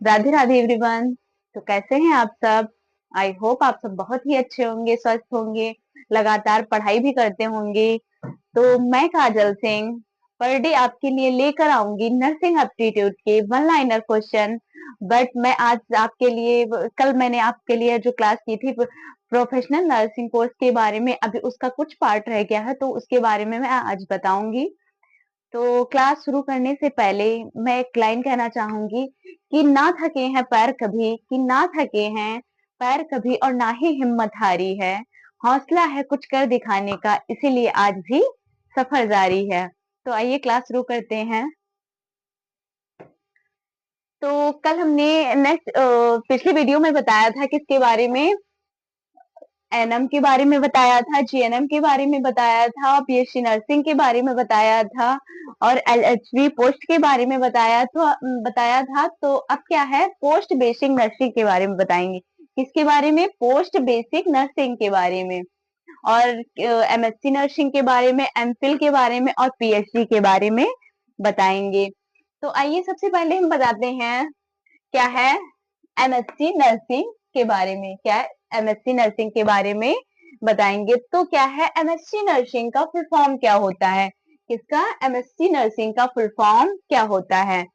Radhe Radhe everyone. तो कैसे हैं आप सब? आई होप आप सब बहुत ही अच्छे होंगे, स्वस्थ होंगे, लगातार पढ़ाई भी करते होंगे। तो मैं काजल सिंह पर डे आपके लिए लेकर आऊंगी नर्सिंग एप्टीट्यूड के वन लाइनर क्वेश्चन। बट मैं आज आपके लिए, कल मैंने आपके लिए जो क्लास की थी प्रोफेशनल नर्सिंग कोर्स के बारे में, अभी उसका कुछ पार्ट रह गया है, तो उसके बारे में मैं आज बताऊंगी। तो क्लास शुरू करने से पहले मैं एक लाइन कहना चाहूंगी कि ना थके हैं पैर कभी, कि ना थके हैं पैर कभी और ना ही हिम्मत हारी है। हौसला है कुछ कर दिखाने का, इसीलिए आज भी सफर जारी है। तो आइए क्लास शुरू करते हैं। तो कल हमने नेक्स्ट पिछली वीडियो में बताया था किसके बारे में, एनएम के बारे में बताया था, जीएनएम के बारे में बताया था, पीएचडी नर्सिंग के बारे में बताया था और एलएचबी पोस्ट के बारे में बताया था। तो अब क्या है, पोस्ट बेसिक नर्सिंग के बारे में बताएंगे। किसके बारे में? पोस्ट बेसिक नर्सिंग के बारे में। और एमएससी नर्सिंग के बारे में, एमफिल के बारे में और पीएचडी के बारे में बताएंगे। तो आइए सबसे पहले हम बताते हैं क्या है एमएससी नर्सिंग के बारे में। क्या है एमएससी नर्सिंग के बारे में बताएंगे। तो क्या है एमएससी नर्सिंग का फुल फॉर्म क्या होता है? किसका? एमएससी नर्सिंग का फुल फॉर्म क्या होता है?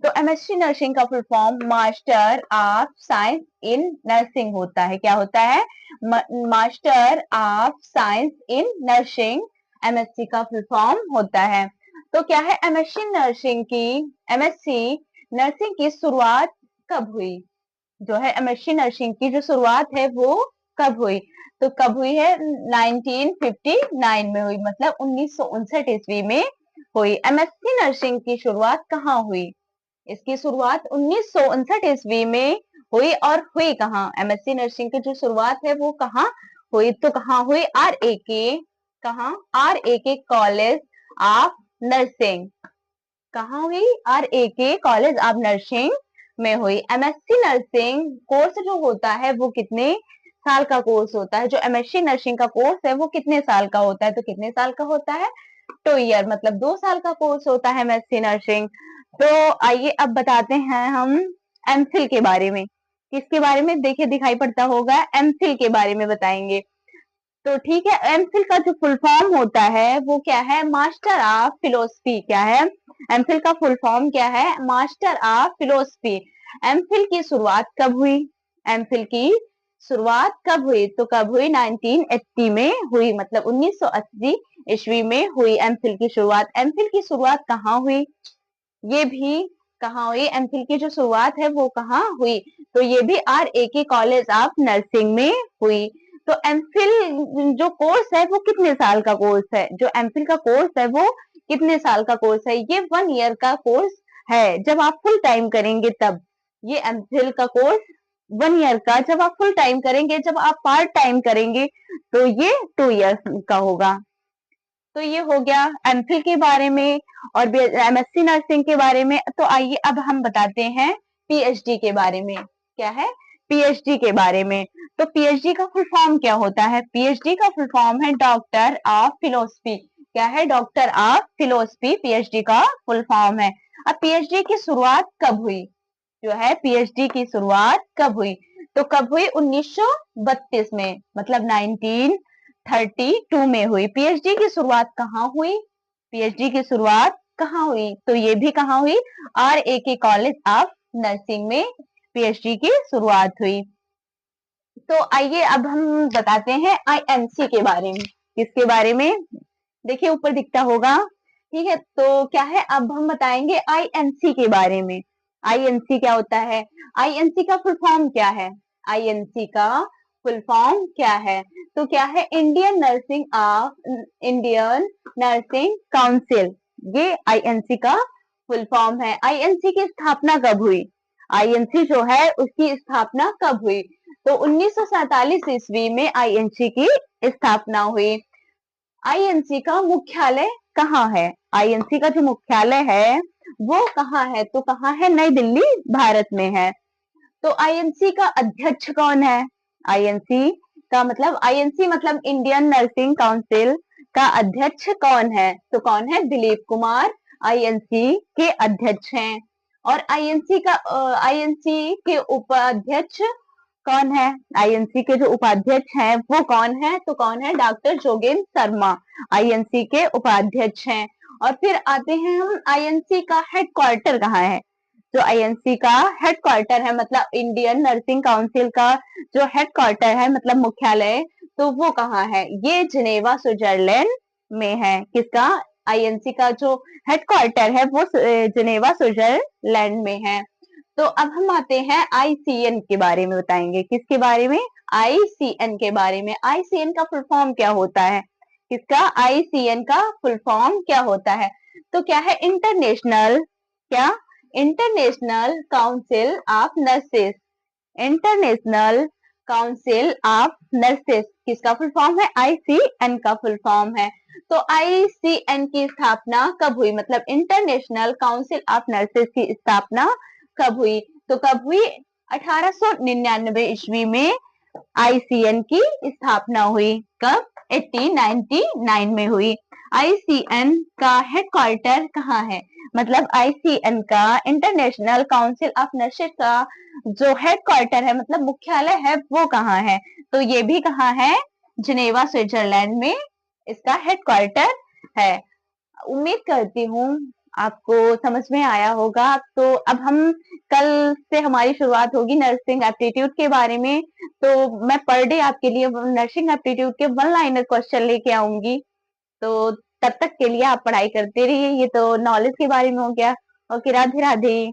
तो एमएससी नर्सिंग का full form master of science in nursing होता है। क्या होता है? Master of science in nursing MSc का फुल फॉर्म होता है। तो क्या है एमएससी नर्सिंग की शुरुआत कब हुई? जो है एमएससी नर्सिंग की जो शुरुआत है वो कब हुई? तो कब हुई है? 1959 में हुई, मतलब 1959 ईस्वी में हुई। एमएससी नर्सिंग की शुरुआत कहाँ हुई? इसकी शुरुआत 1959 ईस्वी में हुई। और हुई कहाँ? एमएससी नर्सिंग की जो शुरुआत है वो कहाँ हुई? तो कहाँ हुई? आर ए के, कहाँ? आर ए के कॉलेज ऑफ नर्सिंग। कहाँ हुई? आर ए के कॉलेज ऑफ नर्सिंग में हुई। एमएससी नर्सिंग कोर्स जो होता है वो कितने साल का कोर्स होता है? जो एमएससी नर्सिंग का कोर्स है वो कितने साल का होता है? तो कितने साल का होता है? 2 ईयर, मतलब 2 साल का कोर्स होता है एमएससी नर्सिंग। तो आइए अब बताते हैं हम एमफिल के बारे में। किसके बारे में? देखिए दिखाई पड़ता होगा, एमफिल के बारे में बताएंगे। तो ठीक है, एमफिल का जो फुल फॉर्म होता है वो क्या है? Master of philosophy. क्या है? एमफिल का फुल फॉर्म क्या है? Master of philosophy. एमफिल की शुरुआत कब हुई? एमफिल की शुरुआत कब हुई? तो कब हुई? 1980 में हुई, मतलब 1980 ईस्वी में हुई एमफिल की शुरुआत। एमफिल की शुरुआत कहाँ हुई? ये भी कहाँ हुई? एमफिल की जो शुरुआत है वो कहाँ हुई? तो ये भी आर ए के कॉलेज ऑफ नर्सिंग में हुई। तो एमफिल जो कोर्स है वो कितने साल का कोर्स है? जो एमफिल का कोर्स है वो कितने साल का कोर्स है? ये 1 ईयर का कोर्स है, जब आप फुल टाइम करेंगे तब। ये एमफिल का कोर्स 1 ईयर का, जब आप फुल टाइम करेंगे, जब आप पार्ट टाइम करेंगे तो ये 2 ईयर का होगा। तो ये हो गया एमफिल के बारे में और एमएससी नर्सिंग के बारे में। तो आइए अब हम बताते हैं पीएचडी के बारे में। क्या है? पीएचडी के बारे में। तो पीएचडी का फुल फॉर्म क्या होता है? पीएचडी का फुल फॉर्म है डॉक्टर ऑफ फिलोसफी। क्या है? डॉक्टर ऑफ फिलोसफी पीएचडी का फुल फॉर्म है। अब पीएचडी की शुरुआत कब हुई? जो है पीएचडी की शुरुआत कब हुई? तो कब हुई? 1932 में, मतलब 1932 में हुई। पीएचडी की शुरुआत कहाँ हुई? पीएचडी की शुरुआत कहाँ हुई? तो ये भी कहाँ हुई? आर ए के कॉलेज ऑफ नर्सिंग में पीएचडी की शुरुआत हुई। तो आइए अब हम बताते हैं आईएनसी के बारे में। किसके बारे में? देखिए ऊपर दिखता होगा, ठीक है। तो क्या है, अब हम बताएंगे आईएनसी के बारे में। आईएनसी क्या होता है? आईएनसी का फुल फॉर्म क्या है? आईएनसी का फुल फॉर्म क्या है? तो क्या है? Indian nursing council. ये आईएनसी का फुल फॉर्म है। आईएनसी की स्थापना कब हुई? आईएनसी जो है उसकी स्थापना कब हुई? तो 1947 ईस्वी में आईएनसी की स्थापना हुई। आईएनसी का मुख्यालय कहाँ है? आईएनसी का जो मुख्यालय है वो कहाँ है? तो कहाँ है? नई दिल्ली, भारत में है। तो आईएनसी का अध्यक्ष कौन है? आईएनसी का मतलब, आईएनसी मतलब इंडियन नर्सिंग काउंसिल का अध्यक्ष कौन है? तो कौन है? दिलीप कुमार आईएनसी के अध्यक्ष हैं। और आईएनसी के उपाध्यक्ष कौन है? आईएनसी के जो उपाध्यक्ष हैं वो कौन है? तो कौन है? डॉक्टर जोगेंद्र शर्मा आईएनसी के उपाध्यक्ष हैं। और फिर आते हैं हम, आईएनसी का हेडक्वार्टर कहाँ है? जो आईएनसी का हेडक्वार्टर है, मतलब इंडियन नर्सिंग काउंसिल का जो हेडक्वार्टर है, मतलब मुख्यालय, तो वो कहाँ है? ये जिनेवा स्विट्जरलैंड में है। किसका? आईएनसी का जो हेडक्वार्टर है वो जिनेवा स्विट्जरलैंड में है। तो अब हम आते हैं आईसीएन के बारे में, बताएंगे किसके बारे में? आईसीएन के बारे में। आईसीएन का फुल फॉर्म क्या होता है? किसका? आईसीएन का फुल फॉर्म क्या होता है? तो क्या है? इंटरनेशनल, क्या? International council of nurses. International council of nurses किसका फुल फॉर्म है? आईसीएन का फुल फॉर्म है। तो आईसीएन की स्थापना कब हुई? मतलब इंटरनेशनल काउंसिल ऑफ नर्सेस की स्थापना कब हुई? तो कब हुई? 1899 ईस्वी में आईसीएन की स्थापना हुई। कब? 1899 में हुई। आईसीएन का हेडक्वार्टर कहाँ है? मतलब आईसीएन का, इंटरनेशनल काउंसिल ऑफ नर्सेस का जो हेडक्वार्टर है, मतलब मुख्यालय है, वो कहाँ है? तो ये भी कहाँ है? जिनेवा स्विट्जरलैंड में इसका हेडक्वार्टर है। उम्मीद करती हूँ आपको समझ में आया होगा। तो अब हम, कल से हमारी शुरुआत होगी नर्सिंग एप्टीट्यूड के बारे में। तो मैं पर डे आपके लिए नर्सिंग एप्टीट्यूड के वन लाइनर क्वेश्चन लेके आऊंगी। तो तब तक के लिए आप पढ़ाई करते रहिए। ये तो नॉलेज के बारे में हो गया। ओके, राधे राधे।